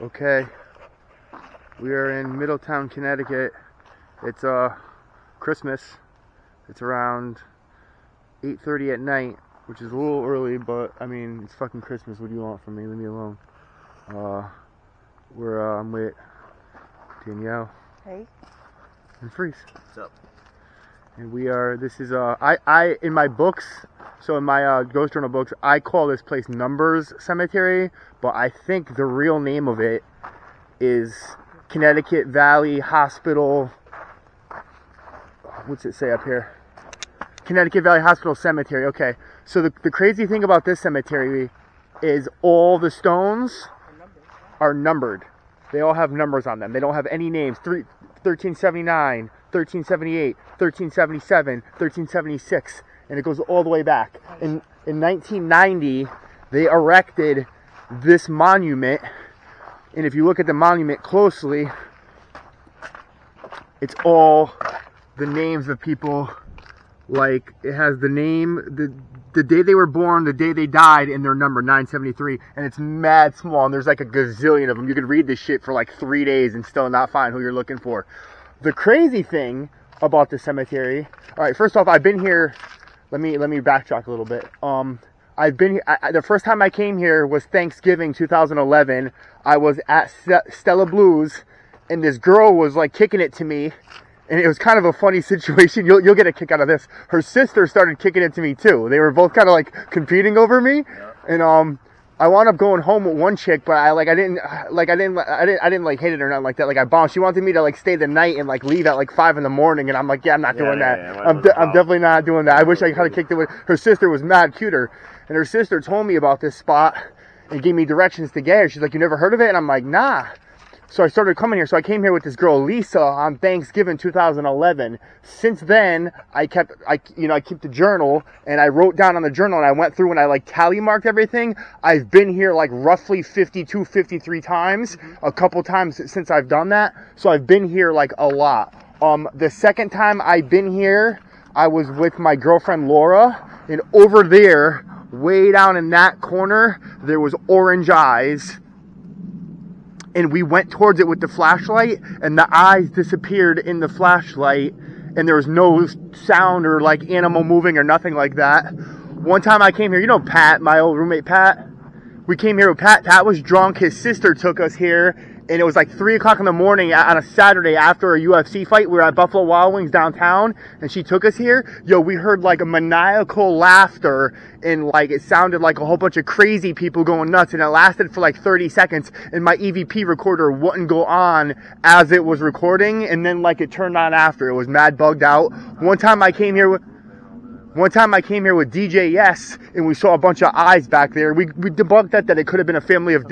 Okay, we are in Middletown, Connecticut. It's Christmas. It's around 8:30 at night, which is a little early, but I mean, it's fucking Christmas. What do you want from me? Leave me alone. I'm with Danielle. Hey. And Freeze. What's up? And this is I in my books, so in my Ghost Journal books, I call this place Numbers Cemetery, but I think the real name of it is Connecticut Valley Hospital. What's it say up here? Connecticut Valley Hospital Cemetery. Okay, so the crazy thing about this cemetery is all the stones are numbered. They all have numbers on them. They don't have any names. 1379, 1378, 1377, 1376, and it goes all the way back. In 1990, they erected this monument, and if you look at the monument closely, it's all the names of people. Like, it has the name, the day they were born, the day they died, and their number, 973, and it's mad small, and there's like a gazillion of them. You could read this shit for like 3 days and still not find who you're looking for. The crazy thing about the cemetery, all right, first off, I've been here, let me backtrack a little bit. I've been here, the first time I came here was Thanksgiving 2011. I was at Stella Blues, and this girl was like kicking it to me. And it was kind of a funny situation. You'll get a kick out of this. Her sister started kicking it to me too. They were both kind of like competing over me. Yeah. And I wound up going home with one chick, but I didn't like hate it or nothing like that. Like, I bombed. She wanted me to like stay the night and like leave at like 5 in the morning, and I'm like, yeah, I'm not doing that. Yeah. I'm definitely not doing that. I wish I could have kicked it with her sister. Was mad cuter, and her sister told me about this spot and gave me directions to get her. She's like, you never heard of it? And I'm like, nah. So I started coming here. So I came here with this girl, Lisa, on Thanksgiving 2011. Since then, I kept the journal, and I wrote down on the journal, and I went through and I like tally marked everything. I've been here like roughly 52, 53 times, a couple times since I've done that. So I've been here like a lot. The second time I've been here, I was with my girlfriend Laura, and over there, way down in that corner, there was orange eyes. And we went towards it with the flashlight, and the eyes disappeared in the flashlight, and there was no sound or like animal moving or nothing like that. One time I came here, you know Pat, my old roommate Pat? We came here with Pat. Pat was drunk. His sister took us here, and it was like 3 o'clock in the morning on a Saturday after a UFC fight. We were at Buffalo Wild Wings downtown, and she took us here. Yo, we heard like a maniacal laughter, and like it sounded like a whole bunch of crazy people going nuts, and it lasted for like 30 seconds, and my EVP recorder wouldn't go on as it was recording, and then like it turned on after. It was mad bugged out. One time I came here with DJ Yes, and we saw a bunch of eyes back there. We debunked that it could have been a family of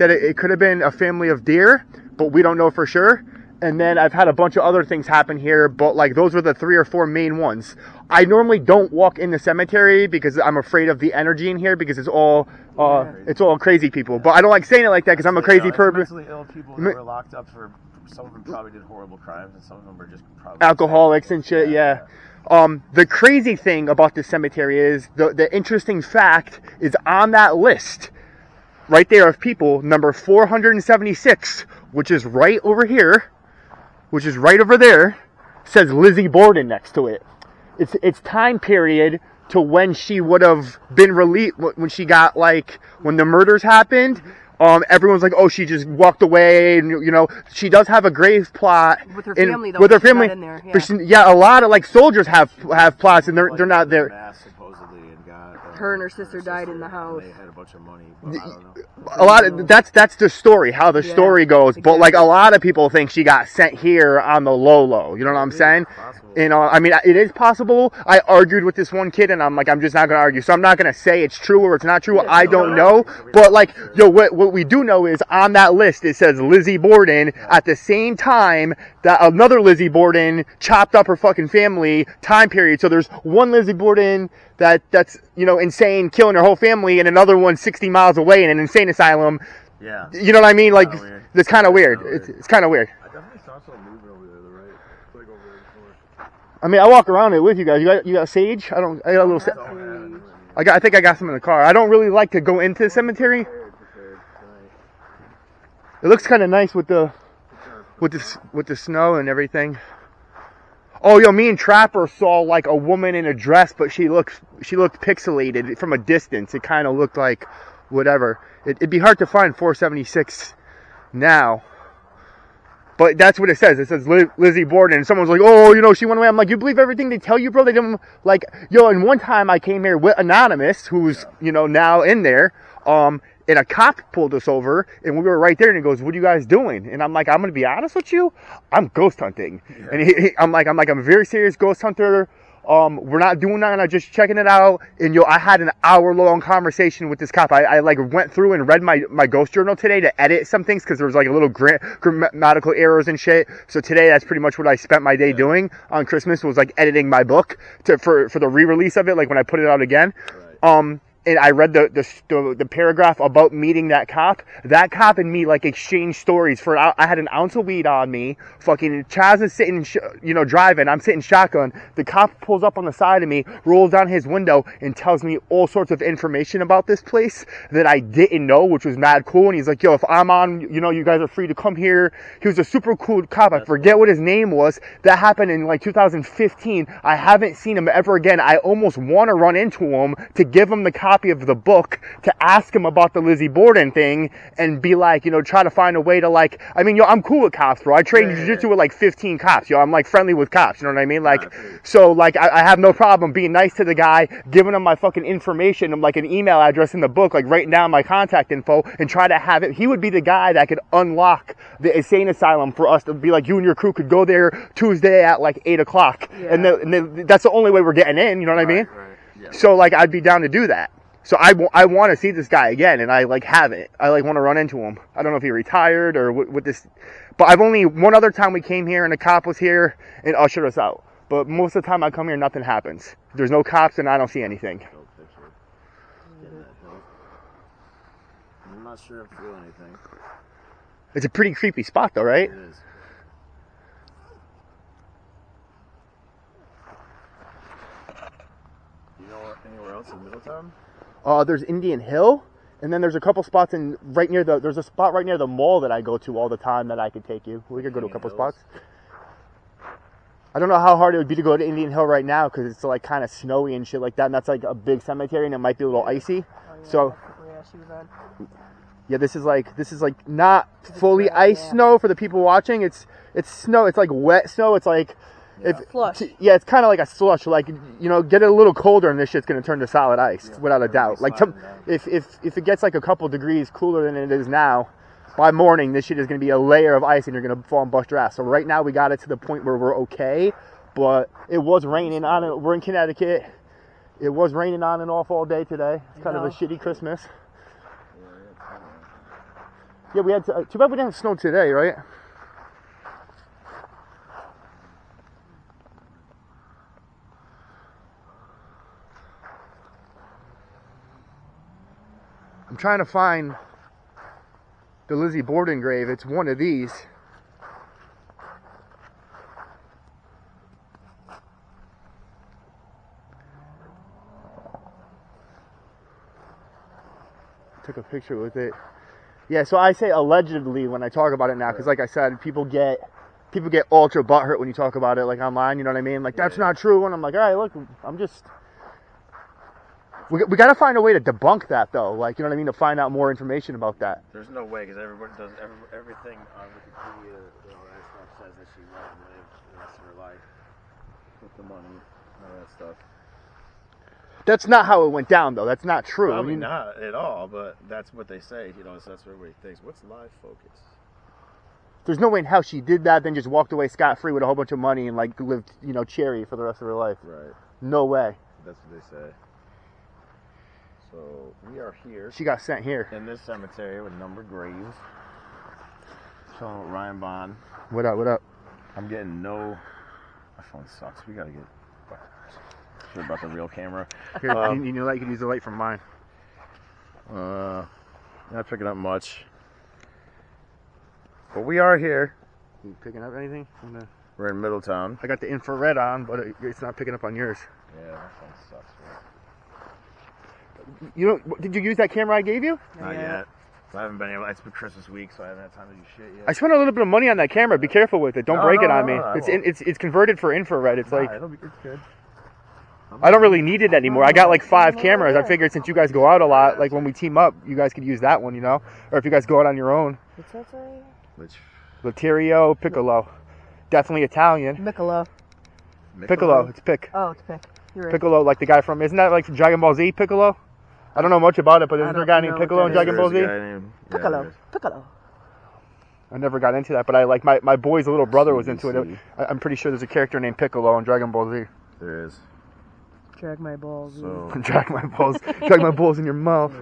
it could have been a family of deer, but we don't know for sure. And then I've had a bunch of other things happen here, but like those were the 3 or 4 main ones. I normally don't walk in the cemetery because I'm afraid of the energy in here, because it's all crazy people. But I don't like saying it like that because I'm a crazy person. Mentally ill people that were locked up for, some of them probably did horrible crimes, and some of them were just probably alcoholics and shit. Yeah. The crazy thing about this cemetery is the interesting fact is on that list right there of people, number 476, which is right over here, which is right over there, says Lizzie Borden next to it. It's time period to when she would have been released, when she got like, when the murders happened. Everyone's like, oh, she just walked away, and you know, she does have a grave plot with her family, though. With her family, not in there, yeah. Yeah, a lot of like soldiers have plots, and they're not there. Her and her sister died in the house. They had a bunch of money, but I don't know. A lot of that's the story, how the story goes. Exactly. But like a lot of people think she got sent here on the low. You know what I'm saying? You know, I mean, it is possible. I argued with this one kid, and I'm like, I'm just not gonna argue. So I'm not gonna say it's true or it's not true. I don't know. But like, yo, what we do know is on that list it says Lizzie Borden. At the same time that another Lizzie Borden chopped up her fucking family, time period. So there's one Lizzie Borden that's, you know, insane, killing her whole family, and another one 60 miles away in an insane asylum. Yeah. You know what I mean? Like, it's kind of weird. It's kind of weird. I definitely saw something moving over there, the right? It's like over there before. I mean, I walk around it with you guys. You got sage? I got a little. I think I got some in the car. I don't really like to go into the cemetery. It looks kind of nice with the snow and everything. Oh, yo, me and Trapper saw like a woman in a dress, but she looked pixelated from a distance. It kind of looked like whatever. It'd be hard to find 476 now. But that's what it says. It says Lizzie Borden. And someone's like, oh, you know, she went away. I'm like, you believe everything they tell you, bro? They didn't, like, yo, and one time I came here with Anonymous, who's, you know, now in there, and a cop pulled us over, and we were right there, and he goes, what are you guys doing? And I'm like, I'm going to be honest with you, I'm ghost hunting. Yeah. And I'm a very serious ghost hunter. We're not doing that, I'm just checking it out. And yo, I had an hour-long conversation with this cop. I like went through and read my ghost journal today to edit some things because there was like a little grammatical errors and shit. So today, that's pretty much what I spent my day doing on Christmas, was like editing my book for the re-release of it, like when I put it out again. Right. And I read the paragraph about meeting that cop. That cop and me like exchanged stories for. I had an ounce of weed on me. Fucking Chaz is sitting, driving. I'm sitting shotgun. The cop pulls up on the side of me, rolls down his window, and tells me all sorts of information about this place that I didn't know, which was mad cool. And he's like, "Yo, if I'm on, you guys are free to come here." He was a super cool cop. I forget what his name was. That happened in like 2015. I haven't seen him ever again. I almost want to run into him to give him the copy of the book to ask him about the Lizzie Borden thing and be like, try to find a way to like, I mean, I'm cool with cops, bro. I trained jiu-jitsu with like 15 cops, I'm like friendly with cops, you know what I mean? Like, so like, I have no problem being nice to the guy, giving him my fucking information, like an email address in the book, like writing down my contact info and try to have it. He would be the guy that could unlock the insane asylum for us to be like, you and your crew could go there Tuesday at like 8 o'clock. Yeah. And that's the only way we're getting in, you know what I mean? Right. Yeah. So like, I'd be down to do that. So I want to see this guy again, and I like haven't. I like want to run into him. I don't know if he retired or what this, but I've only one other time we came here and a cop was here and ushered us out. But most of the time I come here, nothing happens. There's no cops and I don't see anything. I'm not sure if I feel anything. It's a pretty creepy spot though, right? It is. You know anywhere else in Middletown? There's Indian Hill, and then there's a couple spots there's a spot right near the mall that I go to all the time that I could take you. We could go to a couple spots. I don't know how hard it would be to go to Indian Hill right now because it's like kind of snowy and shit like that, and that's like a big cemetery and it might be a little icy. Oh, yeah. So she was on. Yeah, this is like not fully ice snow for the people watching. It's snow. It's like wet snow. It's like slush. Yeah, it's kind of like a slush. Like, get it a little colder and this shit's gonna turn to solid ice without a doubt. Like if it gets like a couple degrees cooler than it is now, by morning this shit is gonna be a layer of ice and you're gonna fall and bust your ass. So right now we got it to the point where we're okay, but it was raining on it. We're in Connecticut. It was raining on and off all day today. It's kind of a shitty Christmas. Yeah, we had too bad we didn't have snow today, right? I'm trying to find the Lizzie Borden grave. It's one of these. Took a picture with it. Yeah, so I say allegedly when I talk about it now, because like I said, people get ultra butthurt when you talk about it like online. You know what I mean? Like that's not true, and I'm like, all right, look, I'm just. We got to find a way to debunk that, though. Like, you know what I mean? To find out more information about that. There's no way, because everybody does everything on Wikipedia. That stuff says that she loved and lived the rest of her life with the money and all that stuff. That's not how it went down, though. That's not true. Probably not at all, but that's what they say. So that's what everybody thinks. What's live focus? There's no way in hell she did that, then just walked away scot-free with a whole bunch of money and, like, lived, cherry for the rest of her life. Right. No way. That's what they say. So we are here. She got sent here. In this cemetery with numbered graves. So Ryan Bond. What up? I'm getting my phone sucks. We gotta get sure about the real camera. Here, you can use the light from mine. Not picking up much. But we are here. You picking up anything? We're in Middletown. I got the infrared on, but it's not picking up on yours. Yeah, that phone sucks, man. Did you use that camera I gave you? Not yet. So I haven't been able. It's been Christmas week, so I haven't had time to do shit yet. I spent a little bit of money on that camera. Be careful with it. Don't break it on me. It's converted for infrared. It's like It's good. I don't really need it anymore. I got like 5 cameras. I figured since you guys go out a lot, like when we team up, you guys could use that one, you know? Or if you guys go out on your own. What's that say? Which? Laterio Piccolo. Definitely Italian. Piccolo. Piccolo. It's Pic. Oh, it's Pic. You're right. Piccolo, like the guy from, isn't that like from Dragon Ball Z, Piccolo? I don't know much about it, but isn't there a guy named Piccolo in Dragon Ball Z? Piccolo. Piccolo. I never got into that, but I like my boy's little brother was into it. I'm pretty sure there's a character named Piccolo in Dragon Ball Z. There is. Drag my balls. So. Drag my balls in your mouth.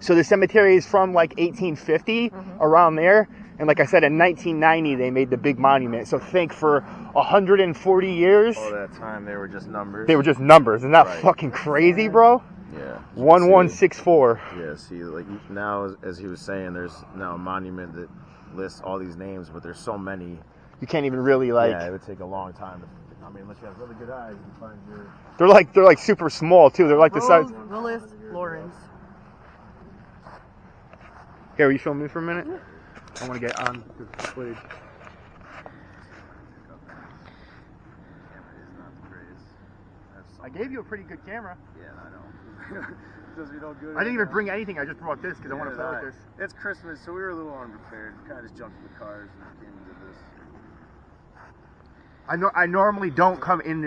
So the cemetery is from like 1850, around there. And like I said, in 1990, they made the big monument. So think for 140 years. All that time, they were just numbers. They were just numbers. Isn't that fucking crazy, bro? Yeah. 1164. Yeah, see, like now, as he was saying, there's now a monument that lists all these names, but there's so many. You can't even really like. Yeah, it would take a long time. I mean, unless you have really good eyes, you can find your. They're like super small too. They're like the size. Willis Lawrence. Here, will you film me for a minute? I want to get on the footage. I gave you a pretty good camera. Yeah, I know. I didn't even bring anything. I just brought this because I want to play with this. It's Christmas, so we were a little unprepared. We kind of just jumped in the cars and came and did this. I normally don't come in this